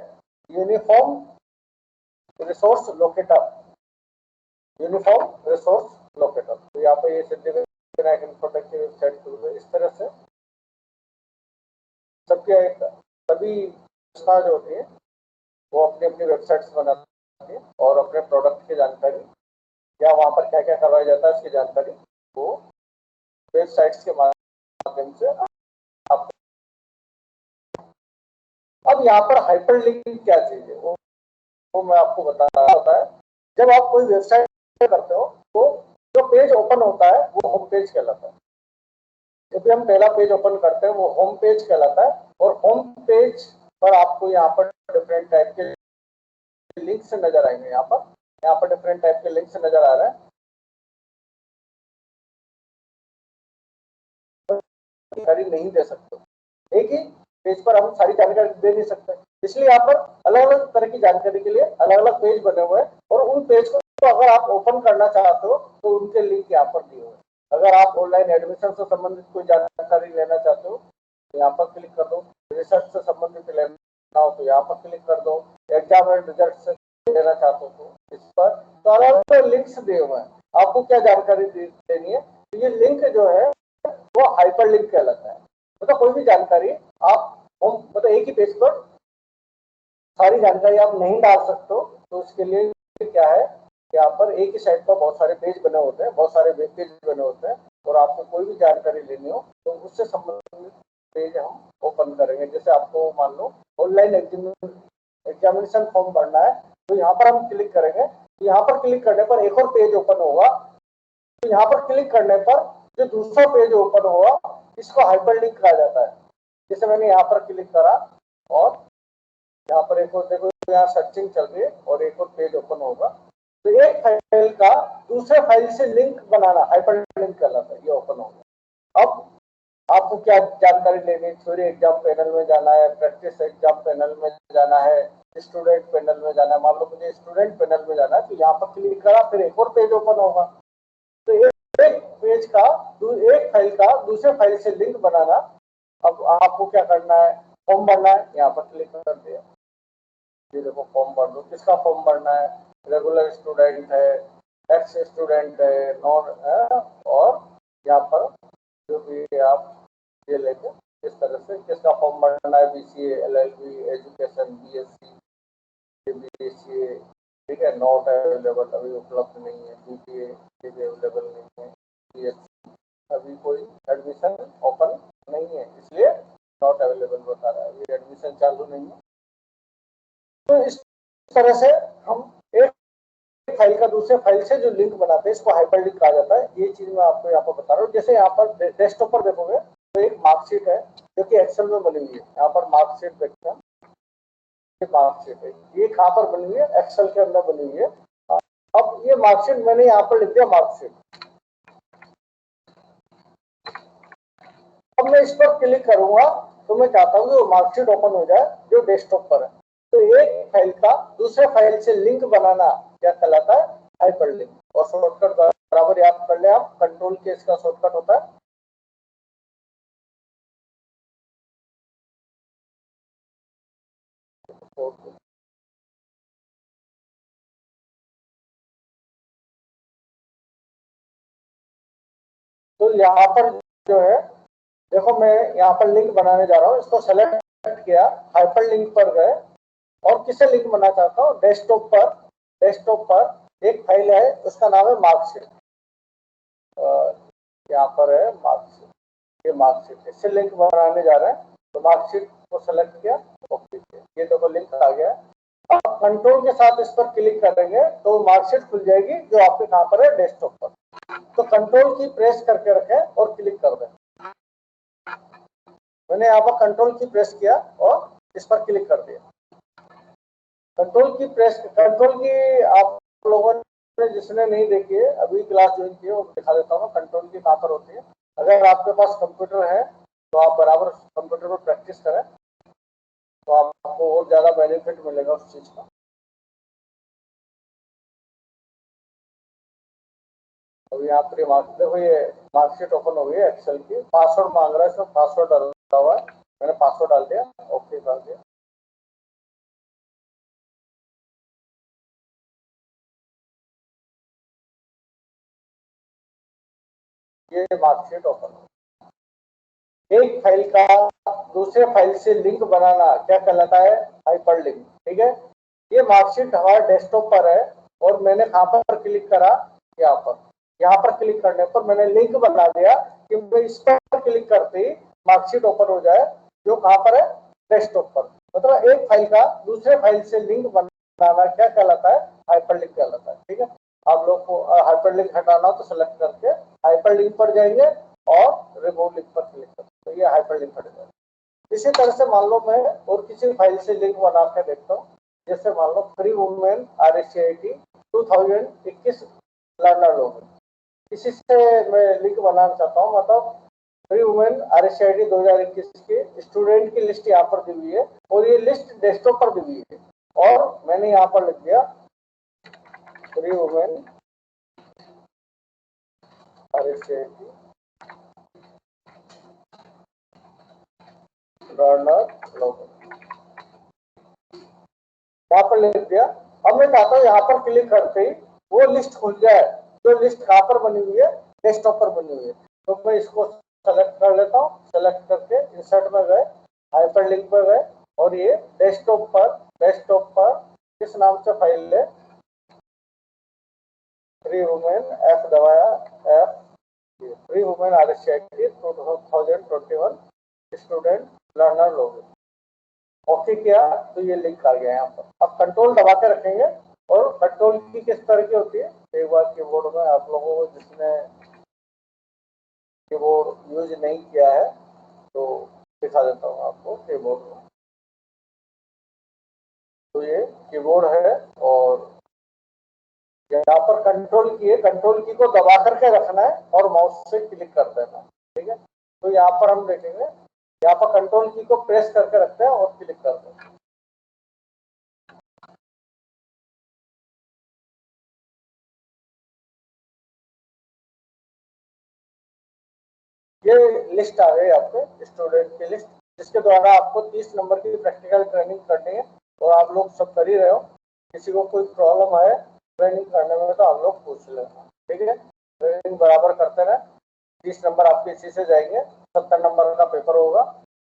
uniform resource locator, uniform resource locator. तो यहाँ पे ये सिद्धिविनायक इंफ्राटेक की वेबसाइट खुल गई। इस तरह से सबके सभी संस्था जो होती है वो अपनी अपनी वेबसाइट्स बनाती है और अपने प्रोडक्ट की जानकारी या वहाँ पर क्या क्या करवाया जाता है इसकी जानकारी वो वेबसाइट्स के माध्यम से आप। अब यहाँ पर हाइपरलिंक क्या चीज है वो मैं आपको बता रहा होता है। जब आप कोई वेबसाइट करते हो तो जो पेज ओपन होता है वो होम पेज कहलाता है। जब भी हम पहला पेज ओपन करते हैं वो होम पेज कहलाता है। और होम पेज पर आपको यहाँ पर डिफरेंट टाइप के लिंक्स नजर आएंगे। यहाँ पर डिफरेंट टाइप के लिंक्स नजर आ रहे हैं। जानकारी नहीं दे सकते, एक ही पेज पर हम सारी जानकारी दे नहीं सकते, इसलिए यहाँ पर अलग अलग तरह की जानकारी के लिए अलग अलग पेज बने हुए हैं। और उन पेज को अगर आप ओपन करना चाहते हो तो उनके लिंक यहाँ पर दिए हुए हैं। अगर आप ऑनलाइन एडमिशन से संबंधित कोई जानकारी लेना चाहते हो तो यहाँ पर क्लिक कर दो। रिसर्च से संबंधित लेना हो तो यहाँ पर क्लिक कर दो। एग्जाम एंड रिजल्ट से लेना चाहते हो तो इस पर तो अलग अलग लिंक्स दिए हुए हैं। आपको क्या जानकारी देनी है तो ये लिंक जो है वो हाइपरलिंक कहलाता है। मतलब कोई भी जानकारी आप मतलब एक ही पेज पर सारी जानकारी आप नहीं डाल सकते हो। तो उसके लिए क्या है, यहाँ पर एक ही साइट पर बहुत सारे पेज बने होते हैं, बहुत सारे वेब पेज बने होते हैं और आपको कोई भी जानकारी लेनी हो तो उससे संबंधित पेज हम ओपन करेंगे। जैसे आपको मान लो ऑनलाइन एग्जामिनेशन फॉर्म भरना है तो यहाँ पर हम क्लिक करेंगे। यहाँ पर क्लिक करने पर एक और पेज ओपन होगा। तो यहाँ पर क्लिक करने पर जो दूसरा पेज ओपन होगा इसको हाइपरलिंक कहा जाता है। जैसे मैंने यहाँ पर क्लिक करा और यहाँ पर एक और देखो यहाँ सर्चिंग चल रही है और एक और पेज ओपन होगा। तो एक फाइल का दूसरे फाइल से लिंक बनाना हाइपरलिंक कहलाता है। ये ओपन होगा। अब आपको क्या जानकारी लेनी है, थ्योरी एग्जाम पैनल में जाना है, प्रैक्टिस एग्जाम पैनल में जाना है, स्टूडेंट पैनल में जाना है। मान लो मुझे स्टूडेंट पैनल में जाना है तो यहाँ पर क्लिक करा फिर एक और पेज ओपन होगा। तो एक पेज का एक फाइल का दूसरे फाइल से लिंक बनाना। अब आपको क्या करना है, फॉर्म भरना है, यहाँ पर क्लिक कर दिया। ये देखो फॉर्म भर दो। किसका फॉर्म भरना है, रेगुलर स्टूडेंट है, एक्स स्टूडेंट है, नॉन है, और यहाँ पर जो भी आप ये लेंगे इस तरह से किसका फॉर्म भरना है, BCA, LLB, education, BSc, BCA, ठीक है, नॉट अवेलेबल अभी उपलब्ध नहीं है, बीटीए भी अवेलेबल नहीं है, बीएससी अभी कोई एडमिशन ओपन नहीं है इसलिए नॉट अवेलेबल बता रहा है, ये एडमिशन चालू नहीं है। तो इस तरह से हम एक फाइल का दूसरे फाइल से जो लिंक बनाते हैं इसको हाइपरलिंक कहा जाता है। ये चीज मैं आपको यहाँ पर बता रहा हूँ। जैसे यहाँ पर डेस्कटॉप पर देखोगे तो एक मार्कशीट है जो कि एक्सेल में बनी हुई है। यहाँ पर मार्कशीट देखते हैं, मार्कशीट है, ये कहाँ पर बनी हुई है, एक्सेल के अंदर बनी हुई है। अब ये मार्कशीट मैंने यहाँ पर लिख दिया मार्कशीट। अब मैं इस पर क्लिक करूंगा तो मैं चाहता हूँ कि मार्कशीट ओपन हो जाए जो डेस्कटॉप पर है। तो एक फाइल का दूसरे फाइल से लिंक बनाना क्या कहलाता है, हाइपरलिंक। और शॉर्टकट बराबर याद कर ले आप, कंट्रोल के इसका शॉर्टकट होता है तो यहाँ पर जो है देखो मैं यहाँ पर लिंक बनाने जा रहा हूँ, इसको सेलेक्ट किया, हाइपर लिंक पर गए और किसे लिंक बनाना चाहता हूँ, डेस्कटॉप पर एक फाइल है उसका नाम है मार्कशीट। यहाँ पर है मार्कशीट, ये मार्कशीट, इससे लिंक बनाने जा रहे हैं। तो मार्कशीट को सेलेक्ट किया, ओके, ये देखो लिंक आ गया। अब कंट्रोल के साथ इस पर क्लिक करेंगे तो मार्कशीट खुल जाएगी जो आपके कहाँ पर है, डेस्कटॉप पर। तो कंट्रोल की प्रेस करके रखें और क्लिक कर दें। मैंने यहाँ पर कंट्रोल की प्रेस किया और इस पर क्लिक कर दिया। कंट्रोल की आप लोगों ने जिसने नहीं देखी है अभी क्लास ज्वाइन की है वो दिखा देता हूँ कंट्रोल की कहाँ पर होती है। अगर आपके पास कंप्यूटर है तो आप बराबर कंप्यूटर में प्रैक्टिस करें तो आपको और ज़्यादा बेनिफिट मिलेगा उस चीज़ का। अभी यहाँ पर देखो ये मार्कशीट ओपन हो गई है एक्सेल की। पासवर्ड मांग रहा है, इसमें पासवर्ड डाला हुआ है, मैंने पासवर्ड डाल दिया, ओके डाल दिया। ये मार्कशीट ओपन हो। एक फाइल का दूसरे फाइल से लिंक बनाना क्या कहलाता है? Hyper link. ठीक है, ये मार्कशीट हमारे डेस्कटॉप पर है और मैंने कहाँ पर क्लिक करा? यहाँ पर। यहाँ पर क्लिक करने पर मैंने लिंक बना दिया कि मैं इस पर क्लिक करते ही मार्कशीट ओपन हो जाए, जो कहाँ पर है? डेस्कटॉप पर। मतलब एक फाइल का दूसरे फाइल से लिंक बनाना क्या कहलाता है? हाइपर लिंक कहलाता है। ठीक है, आप लोग को हाइपर लिंक हटाना तो सेलेक्ट करके हाइपर लिंक पर जाएंगे और रिमूव लिंक पर क्लिक करेंगे, तो ये हाइपर लिंक हट जाएगा। इसी तरह से मान लो मैं और किसी फाइल से लिंक बना के देखता हूँ, जैसे मान लो फ्री वुमेन RSCIT 2021 लर्नर लोग, इसी से मैं लिंक बनाना चाहता हूँ। मतलब फ्री वुमेन RSCIT 2021 के स्टूडेंट की लिस्ट यहाँ पर दी हुई है और ये लिस्ट डेस्कटॉप पर दी हुई है, और मैंने यहाँ पर लिख दिया फ्री वुमेन RSCIT लर्नर लोग, यहाँ पर लिख दिया। अब मैं चाहता हूँ यहाँ पर क्लिक करते ही वो लिस्ट खुल जाए, जो लिस्ट कहाँ पर बनी हुई है? डेस्कटॉप पर बनी हुई है। तो मैं इसको सेलेक्ट कर लेता हूँ, सेलेक्ट करके इंसर्ट में गए, हाइपर लिंक पर गए, और ये डेस्कटॉप पर किस नाम से फाइल है? फ्री वुमेन, F दबाया, F, free women RSCIT 2021 student learner लोग, ओके किया तो ये लिंक आ गया यहाँ पर। अब कंट्रोल दबा के रखेंगे, और कंट्रोल की किस तरह की होती है? एक बार कीबोर्ड में आप लोगों को जिसने कीबोर्ड यूज नहीं किया है तो दिखा देता हूँ आपको कीबोर्ड में। तो ये कीबोर्ड है और यहाँ पर कंट्रोल की है, कंट्रोल की को दबा करके रखना है और माउस से क्लिक कर देना है। ठीक है, तो यहाँ पर हम देखेंगे, यहाँ पर कंट्रोल की को प्रेस करके रखते हैं और क्लिक करते हैं। ये लिस्ट आ गई आपके स्टूडेंट की लिस्ट, जिसके द्वारा आपको 30 नंबर की प्रैक्टिकल ट्रेनिंग करनी है, और आप लोग सब कर ही रहे हो। किसी को कोई प्रॉब्लम है ट्रेनिंग करने में तो आप लोग पूछ लेना। ठीक है, ट्रेनिंग बराबर करते रहे। 30 नंबर आपके इसी से जाएंगे, 70 नंबर का पेपर होगा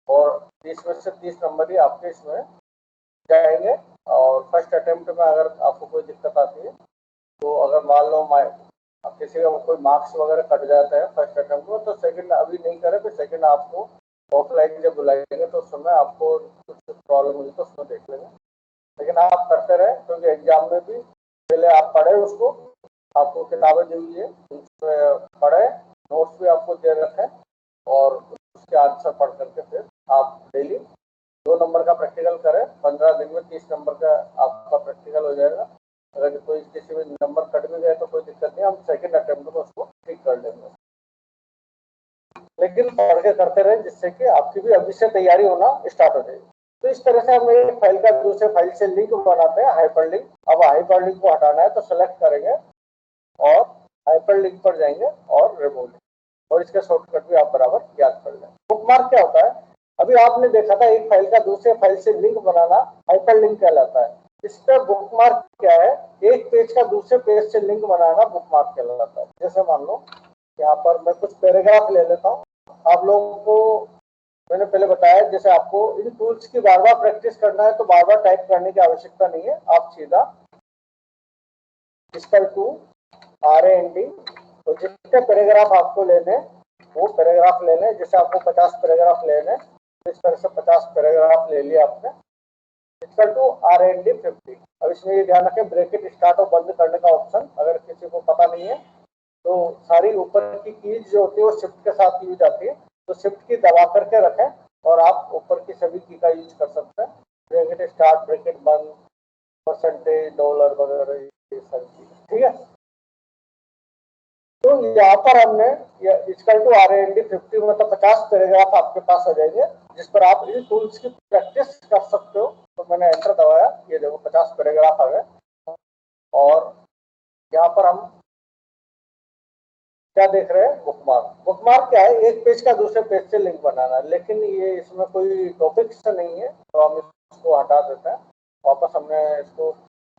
और 30 में से 30 नंबर ही आपके इसमें जाएंगे। और फर्स्ट अटेम्प्ट में अगर आपको कोई दिक्कत आती है तो अगर मान लो किसी का कोई मार्क्स वगैरह कट जाता है फर्स्ट अटेम्प्ट में, तो सेकंड अभी नहीं करे, फिर सेकंड आपको ऑफलाइन जब बुलाएंगे तो उस समय आपको कुछ प्रॉब्लम हुई तो उसमें देख लेंगे। लेकिन आप करते रहे, क्योंकि एग्जाम में भी पहले आप पढ़े उसको, आपको किताबें दी हुई है उसमें पढ़े, नोट्स भी आपको दे रखे हैं, और उसके आंसर पढ़ करके फिर आप डेली 2 नंबर का प्रैक्टिकल करें। 15 दिन में 30 नंबर का आपका प्रैक्टिकल हो जाएगा। अगर कोई किसी में नंबर कट भी गए तो कोई दिक्कत नहीं, हम सेकंड अटेम्प्ट में उसको ठीक कर लेंगे। लेकिन पढ़ के करते रहे, जिससे कि आपकी भी अभी से तैयारी होना स्टार्ट हो जाएगी। तो इस तरह से हम एक फाइल का दूसरे फाइल से लिंक बनाते हैं, हाइपर लिंक। अब हाइपर लिंक को हटाना है तो सेलेक्ट करेंगे और हाइपर लिंक पर जाएंगे और रिमूव लिंक, और इसका शॉर्टकट भी आप बराबर याद कर लें। बुकमार्क क्या होता है? अभी आपने देखा था एक फाइल का दूसरे फाइल से लिंक बनाना हाइपर लिंक कहलाता है। इसका बुकमार्क क्या है? एक पेज का दूसरे पेज से लिंक बनाना बुकमार्क कहलाता है। जैसे मान लो यहाँ पर मैं कुछ पैराग्राफ ले लेता हूँ। आप लोगों को मैंने पहले बताया, जैसे आपको इन टूल्स की बार बार प्रैक्टिस करना है तो बार बार टाइप करने की आवश्यकता नहीं है, आप सीधा =RAND, तो जितने पैराग्राफ आपको लेने वो पैराग्राफ लेने। जैसे आपको 50 पैराग्राफ लेने, तो इस तरह से 50 पैराग्राफ ले लिया आपने, =RAND 50। अब इसमें ये ध्यान रखें, ब्रैकेट स्टार्ट और बंद करने का ऑप्शन अगर किसी को पता नहीं है तो सारी ऊपर की कीज जो होती है वो शिफ्ट के साथ यूज आती है, तो शिफ्ट की दबा करके रखें और आप ऊपर की सभी की का यूज कर सकते हैं। ब्रैकेट स्टार्ट, ब्रैकेट बंद, परसेंटेज, डॉलर वगैरह, ये सारी चीजें। ठीक है, तो यहाँ पर हमने इक्वल टू RAND 50 मतलब 50 पैराग्राफ आपके पास आ जाएंगे, जिस पर आप इन टूल्स की प्रैक्टिस कर सकते हो। तो मैंने एंटर दबाया, ये देखो 50 पैराग्राफ आ गए। और यहाँ पर हम क्या देख रहे हैं, बुकमार्क। बुकमार्क क्या है, एक पेज का दूसरे पेज से लिंक बनाना, लेकिन ये इसमें कोई टॉपिक नहीं है, तो हम इसको हटा देते हैं। वापस हमने इसको,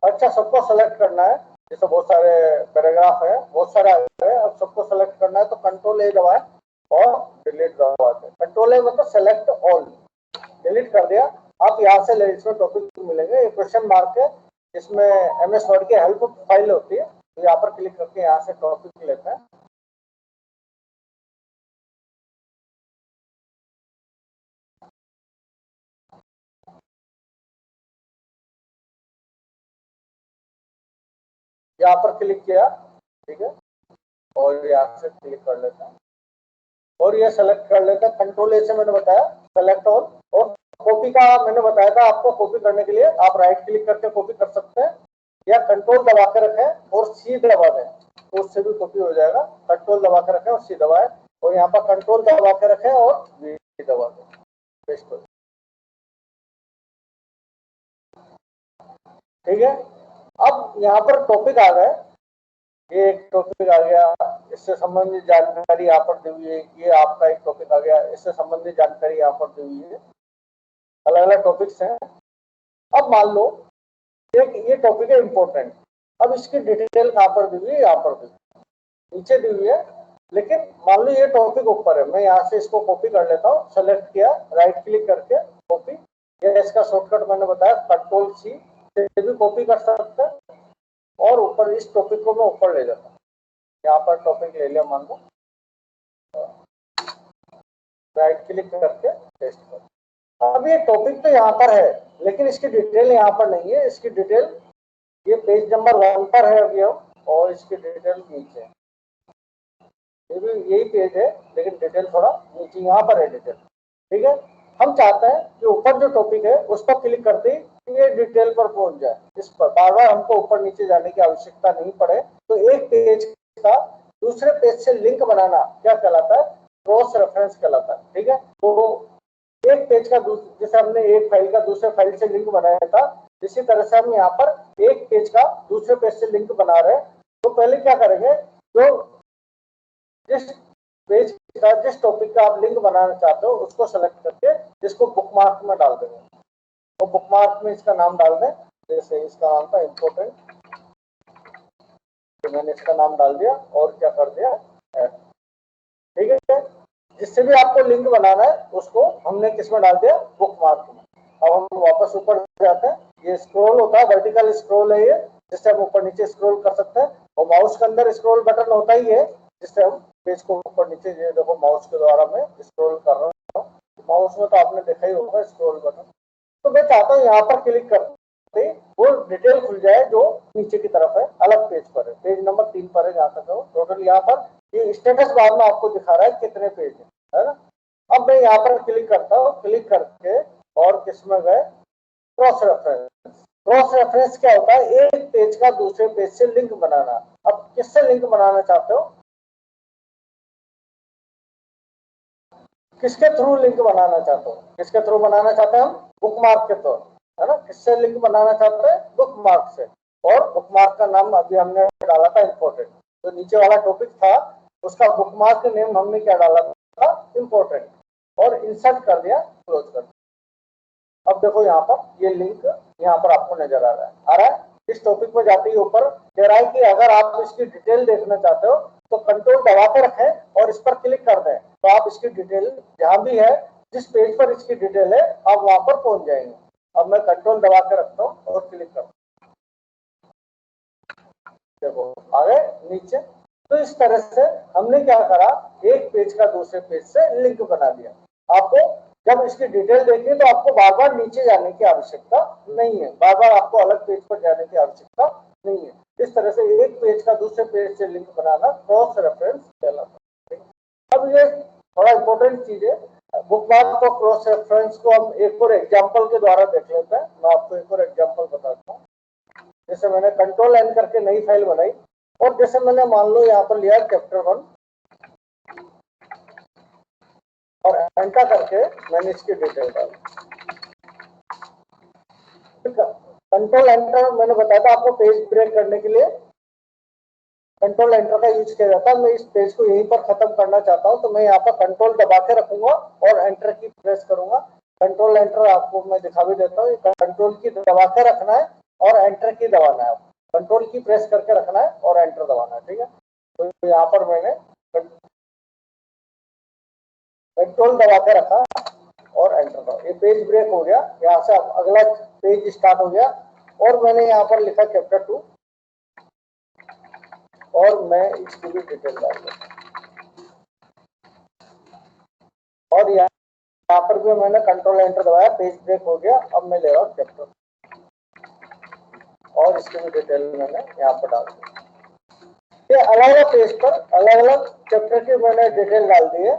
अच्छा सबको सेलेक्ट करना है, जैसे बहुत सारे पैराग्राफ है, बहुत सारे है, अब सबको सेलेक्ट करना है तो कंट्रोल ए दबाएं और डिलीट दबा दें। कंट्रोल ए मतलब सेलेक्ट ऑल, डिलीट कर दिया। आप यहाँ से इसमें टॉपिक मिलेंगे, ये क्वेश्चन मार्क है, इसमें MS वर्ड की हेल्प फाइल होती है, तो यहाँ पर क्लिक करके यहाँ से टॉपिक लेते हैं। यहाँ पर क्लिक किया, ठीक है, और यहाँ से क्लिक कर लेते हैं और ये सेलेक्ट कर लेते हैं। कंट्रोल ए से मैंने बताया सेलेक्ट ऑल। और कॉपी का मैंने बताया था आपको, कॉपी करने के लिए आप राइट क्लिक करके कॉपी कर सकते हैं, या कंट्रोल दबा के रखें और सी दबा दें, तो उससे भी कॉपी हो जाएगा। कंट्रोल दबा के रखें और सी दबाएं, और यहाँ पर कंट्रोल दबा के रखें और वी दबा दें, पेस्ट कर। ठीक है, अब यहाँ पर टॉपिक आ गए, ये एक टॉपिक आ गया, इससे संबंधित जानकारी यहाँ पर दी हुई है। ये आपका एक टॉपिक आ गया, इससे संबंधित जानकारी यहाँ पर दी हुई है। अलग अलग टॉपिक्स हैं। अब मान लो एक ये टॉपिक है इम्पोर्टेंट, अब इसकी डिटेल कहाँ पर दी हुई है, यहाँ पर दी नीचे दी हुई है। लेकिन मान लो ये टॉपिक ऊपर है, मैं यहाँ से इसको कॉपी कर लेता हूँ, सेलेक्ट किया, राइट क्लिक करके कॉपी, ये इसका शॉर्टकट मैंने बताया कंट्रोल सी से भी कॉपी कर सकते हैं। और ऊपर इस टॉपिक को मैं ऊपर ले जाता हूँ, यहाँ पर टॉपिक ले लिया मान लो, राइट क्लिक करके पेस्ट कर। अब ये टॉपिक तो यहाँ पर है, लेकिन इसकी डिटेल यहाँ पर नहीं है। इसकी डिटेल ये पेज नंबर 1 पर है अभी हम, और इसकी डिटेल नीचे, ये भी यही पेज है, लेकिन डिटेल थोड़ा नीचे यहाँ पर है डिटेल। ठीक है, हम चाहते हैं कि ऊपर जो टॉपिक है उस पर क्लिक करते ही ये डिटेल पर पहुंच जाए, इस पर बार बार हमको ऊपर नीचे जाने की आवश्यकता नहीं पड़े। तो एक पेज का दूसरे पेज से लिंक बनाना क्या कहलाता है, क्रॉस रेफरेंस कहलाता है। ठीक है, तो एक पेज का जैसे हमने एक फाइल का दूसरे फाइल से लिंक बनाया था, इसी तरह से हम यहाँ पर एक पेज का दूसरे पेज से लिंक बना रहे हैं। तो पहले क्या करेंगे, तो जिस पेज का जिस टॉपिक का आप लिंक बनाना चाहते हो उसको सेलेक्ट करके इसको बुकमार्क में डाल देंगे। तो बुकमार्क में इसका नाम डाल दें, जैसे इसका नाम था इम्पोर्टेंट, तो मैंने इसका नाम डाल दिया और क्या कर दिया, ठीक है। जिससे भी आपको लिंक बनाना है उसको हमने किस में डाल दिया, बुकमार्क में। अब हम वापस ऊपर जाते हैं, ये स्क्रॉल होता है, वर्टिकल स्क्रॉल है ये, जिससे हम ऊपर नीचे स्क्रॉल कर सकते हैं। और माउस के अंदर स्क्रॉल बटन होता ही है, जिससे हम पेज को ऊपर नीचे, ये देखो माउस के द्वारा मैं स्क्रॉल कर रहा हूँ, माउस में तो आपने देखा ही होगा स्क्रॉल बटन। तो मैं चाहता हूँ यहाँ पर क्लिक करते वो डिटेल खुल जाए जो नीचे की तरफ है, अलग पेज पर है, पेज नंबर 3 पर है जहाँ तक हो। टोटल यहाँ पर ये स्टेटस बार में आपको दिखा रहा है कितने पेज है ना। अब मैं यहाँ पर क्लिक करता हूँ, क्लिक करके और किसमें गए, क्रॉस रेफरेंस। क्रॉस रेफरेंस क्या होता है, एक पेज का दूसरे पेज से लिंक बनाना। अब किससे लिंक बनाना चाहते हो, किसके थ्रू लिंक बनाना चाहते हो, किसके थ्रू बनाना चाहते हैं हम, बुकमार्क के थ्रू, है ना। किससे लिंक बनाना चाहते हैं, बुकमार्क से। और बुकमार्क का नाम अभी हमने डाला था इम्पोर्टेंट, तो नीचे वाला टॉपिक था उसका बुकमार्क का नेम हमने क्या डाला था, इम्पोर्टेंट, और इंसर्ट कर दिया, क्लोज कर दिया। अब देखो यहाँ पर ये लिंक यहाँ पर आपको नजर आ रहा है। इस टॉपिक पर जाते ही ऊपर कह रहा है कि अगर आप इसकी डिटेल देखना चाहते हो तो कंट्रोल दबा के रखें और इस पर क्लिक कर दें, तो आप इसकी डिटेल जहां भी है, जिस पेज पर इसकी डिटेल है, आप वहां पर पहुंच जाएंगे। अब मैं कंट्रोल दबा के रखता हूँ और क्लिक करता हूँ, देखो आ गए नीचे। तो इस तरह से हमने क्या करा, एक पेज का दूसरे पेज से लिंक बना दिया। आपको जब इसकी डिटेल देखिए तो आपको बार बार नीचे जाने की आवश्यकता नहीं है, बार बार आपको अलग पेज पर जाने की आवश्यकता नहीं है। इस तरह से एक पेज का दूसरे पेज से लिंक बनाना क्रॉस रेफरेंस कहलाता है। अब ये थोड़ा इंपॉर्टेंट चीज है, बुकमार्क और क्रॉस रेफरेंस को हम एक और एग्जांपल के द्वारा देख लेते हैं। मैं आपको एक और एग्जांपल बताता हूँ। जैसे मैंने कंट्रोल एन करके नई फाइल बनाई, और जैसे मैंने मान लो यहाँ पर लिया चैप्टर 1 और एंटर करके मैंने इसकी डिटेल डाली। कंट्रोल एंटर मैंने बताया था आपको पेज ब्रेक करने के लिए कंट्रोल एंटर का यूज किया जाता है। मैं इस पेज को यहीं पर खत्म करना चाहता हूं तो मैं यहाँ पर कंट्रोल दबा के रखूंगा और एंटर की प्रेस करूंगा। कंट्रोल एंटर आपको मैं दिखा भी देता हूँ। कंट्रोल की दबा के रखना है और एंटर की दबाना है। कंट्रोल की प्रेस करके रखना है और एंटर दबाना है। ठीक है, तो यहाँ पर मैंने कंट्रोल दबा के रखा और एंटर दबा। ये पेज ब्रेक हो गया। यहाँ से अगला पेज स्टार्ट हो गया और मैंने यहाँ पर लिखा चैप्टर 2 और मैं इसकी भी डिटेल डाल दूंगा। और यहाँ पर भी मैंने कंट्रोल एंटर दबाया, पेज ब्रेक हो गया। अब मैं ले रहा हूँ चैप्टर और इसकी भी डिटेल मैंने यहाँ पर डाल दी। ये अलग अलग पेज पर अलग अलग चैप्टर की मैंने डिटेल डाल दी है।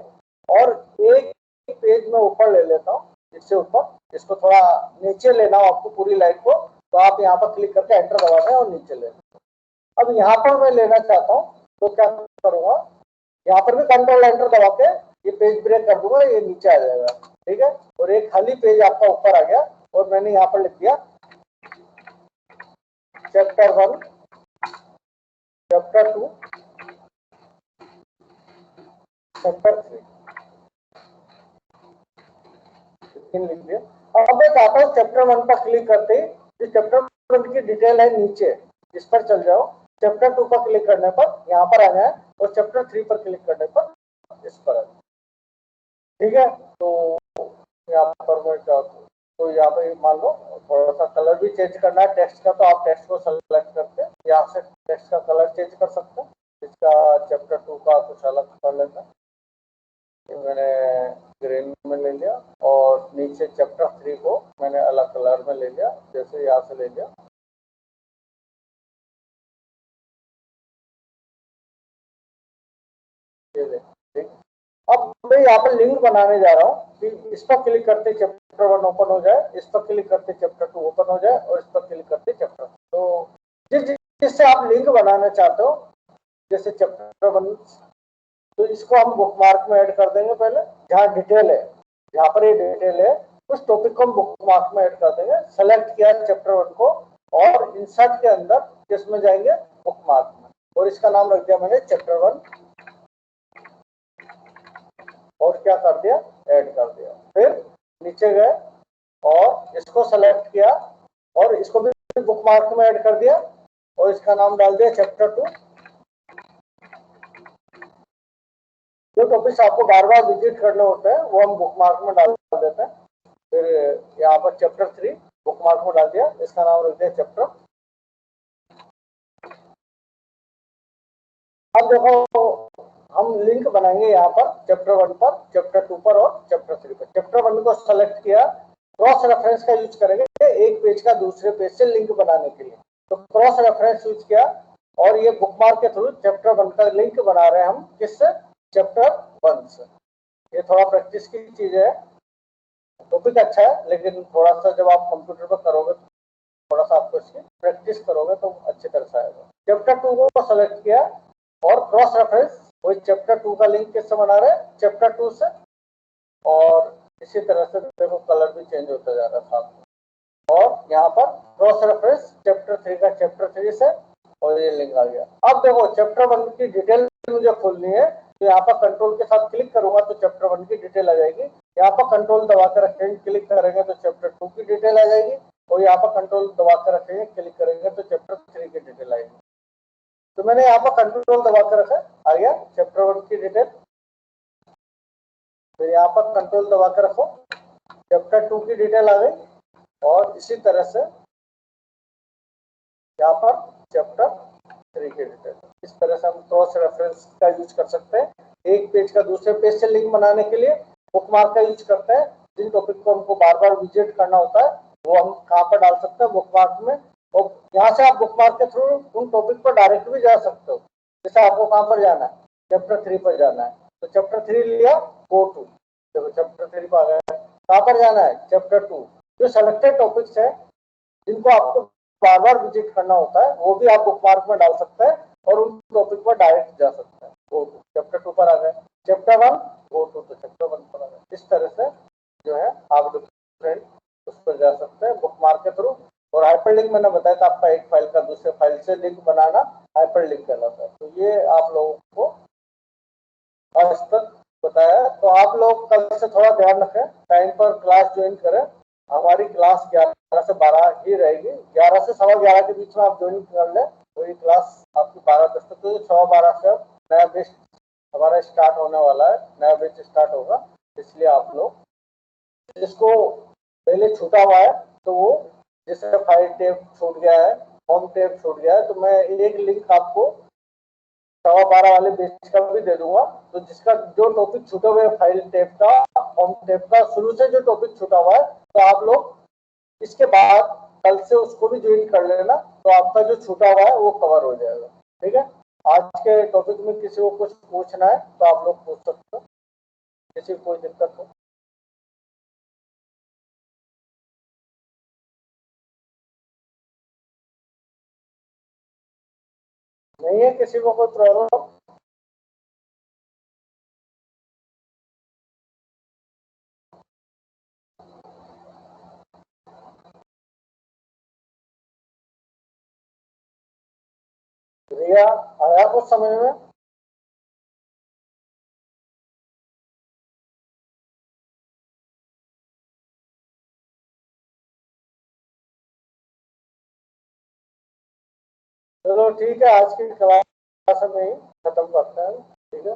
और एक पेज में ऊपर ले लेता हूँ, इससे ऊपर इसको थोड़ा नीचे लेना हो आपको पूरी लाइन को, तो आप यहाँ पर क्लिक करके एंटर दबा दें और नीचे ले लें। अब यहाँ पर मैं लेना चाहता हूँ तो क्या करूंगा, यहाँ पर भी कंट्रोल एंटर दबा के ये पेज ब्रेक कर दूंगा, ये नीचे आ जाएगा। ठीक है, और एक खाली पेज आपका ऊपर आ गया और मैंने यहाँ पर लिख दिया चैप्टर 1, चैप्टर 2, चैप्टर 3 लिख दिया। अब मैं चाहता हूँ चैप्टर 1 पर क्लिक करते ही चैप्टर 1 की डिटेल है नीचे, इस पर चल जाओ। चैप्टर 2 पर क्लिक करने पर यहाँ पर आ जाए और चैप्टर 3 पर क्लिक करने पर इस पर आ जाए। ठीक है, तो यहाँ पर मैं तो यहाँ पे मान लो थोड़ा सा कलर भी चेंज करना है टेक्स्ट का, तो आप टेक्स्ट को सेलेक्ट करके यहाँ से टेक्स्ट का कलर चेंज कर सकते हैं। इसका चैप्टर 2 का कुछ अलग कर लेता है, मैंने ग्रीन में ले लिया और नीचे चैप्टर 3 को मैंने अलग कलर में ले लिया, जैसे यहाँ से ले लिया। ठीक, अब मैं यहाँ पर लिंक बनाने जा रहा हूँ कि इस पर क्लिक करते चैप्टर 1 ओपन हो जाए, इस पर क्लिक करते चैप्टर 2 ओपन हो जाए और इस पर क्लिक करते चैप्टर। तो जिससे आप लिंक बनाना चाहते हो, जैसे चैप्टर 1, तो इसको हम बुकमार्क में ऐड कर देंगे। पहले जहाँ डिटेल है, जहाँ पर ये डिटेल है उस टॉपिक को हम बुकमार्क में ऐड कर देंगे। सेलेक्ट किया चैप्टर 1 को और इंसर्ट के अंदर किसमें जाएंगे, बुकमार्क में, और इसका नाम रख दिया मैंने चैप्टर 1 और क्या कर दिया, ऐड कर दिया। फिर नीचे गए और इसको सेलेक्ट किया और इसको भी बुकमार्क में ऐड कर दिया और इसका नाम डाल दिया चैप्टर 2। जो टॉपिक्स आपको बार बार विजिट करने होते हैं वो हम बुकमार्क में डाल देते हैं। फिर यहाँ पर चैप्टर 3 बुकमार्क में डाल दिया, इसका नाम रख दिया चैप्टर। अब देखो हम लिंक बनाएंगे यहाँ पर चैप्टर 1 पर, चैप्टर 2 पर और चैप्टर 3 पर। चैप्टर 1 को सेलेक्ट किया, क्रॉस रेफरेंस का यूज करेंगे एक पेज का दूसरे पेज से लिंक बनाने के लिए। तो क्रॉस रेफरेंस यूज किया और ये बुकमार्क के थ्रू चैप्टर 1 का लिंक बना रहे हैं हम, किससे, चैप्टर 1 से। ये थोड़ा प्रैक्टिस की चीज है, टॉपिक अच्छा है लेकिन थोड़ा सा जब आप कंप्यूटर पर करोगे, थोड़ा सा आपको इसकी प्रैक्टिस करोगे तो अच्छी तरह से आएगा। चैप्टर 2 को सेलेक्ट किया और क्रॉस रेफरेंस वही चैप्टर 2 का लिंक किससे बना रहे हैं, चैप्टर 2 से। और इसी तरह से देखो कलर भी चेंज होता जा रहा है साथ में। और यहाँ पर क्रॉस रेफरेंस चैप्टर 3 का चैप्टर 3 से और ये लिंक आ गया। अब देखो चैप्टर 1 की डिटेल मुझे खोलनी है, तो यहाँ पर कंट्रोल के साथ क्लिक करूंगा तो चैप्टर 1 की डिटेल आ जाएगी। यहाँ पर कंट्रोल दबा कर रखेंगे, क्लिक करेंगे तो चैप्टर 2 की डिटेल आ जाएगी और यहाँ पर कंट्रोल दबा कर रखेंगे, क्लिक करेंगे तो चैप्टर 3 की डिटेल आएगी। तो मैंने यहाँ पर कंट्रोल दबा कर रखा, आ गया चैप्टर 1 की डिटेल। फिर यहाँ पर कंट्रोल दबा कर रखो, चैप्टर 2 की डिटेल आ गई। और इसी तरह से यहाँ पर चैप्टर 3 की डिटेल। इस तरह से हम क्रॉस रेफरेंस का यूज कर सकते हैं। एक पेज का दूसरे पेज से लिंक बनाने के लिए बुकमार्क का यूज करते हैं। जिन टॉपिक को हमको बार बार विजिट करना होता है वो हम कहाँ पर डाल सकते हैं, बुकमार्क में। और यहाँ से आप बुकमार्क के थ्रू उन टॉपिक पर डायरेक्ट भी जा सकते हो। जैसे आपको कहाँ पर जाना है, चैप्टर 3 पर जाना है तो चैप्टर 3 लिया, गो टू, देखो चैप्टर 3 पर आ गया। कहाँ पर जाना है, चैप्टर 2। जो सेलेक्टेड टॉपिक्स है जिनको आपको बार बार विजिट करना होता है वो भी आप बुकमार्क में डाल सकते हैं और उन टॉपिक पर डायरेक्ट जा सकते हैं। गो टू चैप्टर 2 पर आ गए, चैप्टर 1 गो टू तो चैप्टर 1 पर आ गए। इस तरह से जो है आप डिफरेंट उस पर जा सकते हैं बुक मार्क के थ्रू। और हाइपरलिंक मैंने बताया था आपका एक फाइल का दूसरे फाइल से लिंक बनाना हाइपरलिंक कहलाता है। तो ये आप लोगों को आज तक बताया। तो आप लोग कल से थोड़ा ध्यान रखें, टाइम पर क्लास ज्वाइन करें। हमारी क्लास 11 से 12 ही रहेगी, 11 से 11:15 के बीच में आप ज्वाइन कर लें। तो ये क्लास आपकी 12:10 तक, तो 12:15 से नया बैच हमारा स्टार्ट होने वाला है, नया बैच स्टार्ट होगा। इसलिए आप लोग जिसको पहले छूटा हुआ है, तो वो जैसे फाइल टैब छूट गया है, होम टैब छूट गया है, तो मैं एक लिंक आपको 12:15 वाले पेज का भी दे दूंगा। तो जिसका जो टॉपिक छूटे हुए फाइल टैब का, होम टैब का शुरू से जो टॉपिक छूटा हुआ है, तो आप लोग इसके बाद कल से उसको भी ज्वाइन कर लेना। तो आपका जो छूटा हुआ है वो कवर हो जाएगा। ठीक है, आज के टॉपिक में किसी को कुछ पूछना है तो आप लोग पूछ सकते हो, किसी को कोई दिक्कत हो। नहीं है किसी को कोई प्रॉब्लम? रिया, आया कुछ समझ में? चलो ठीक है, आज की क्लास में ही खत्म करते हैं। ठीक है।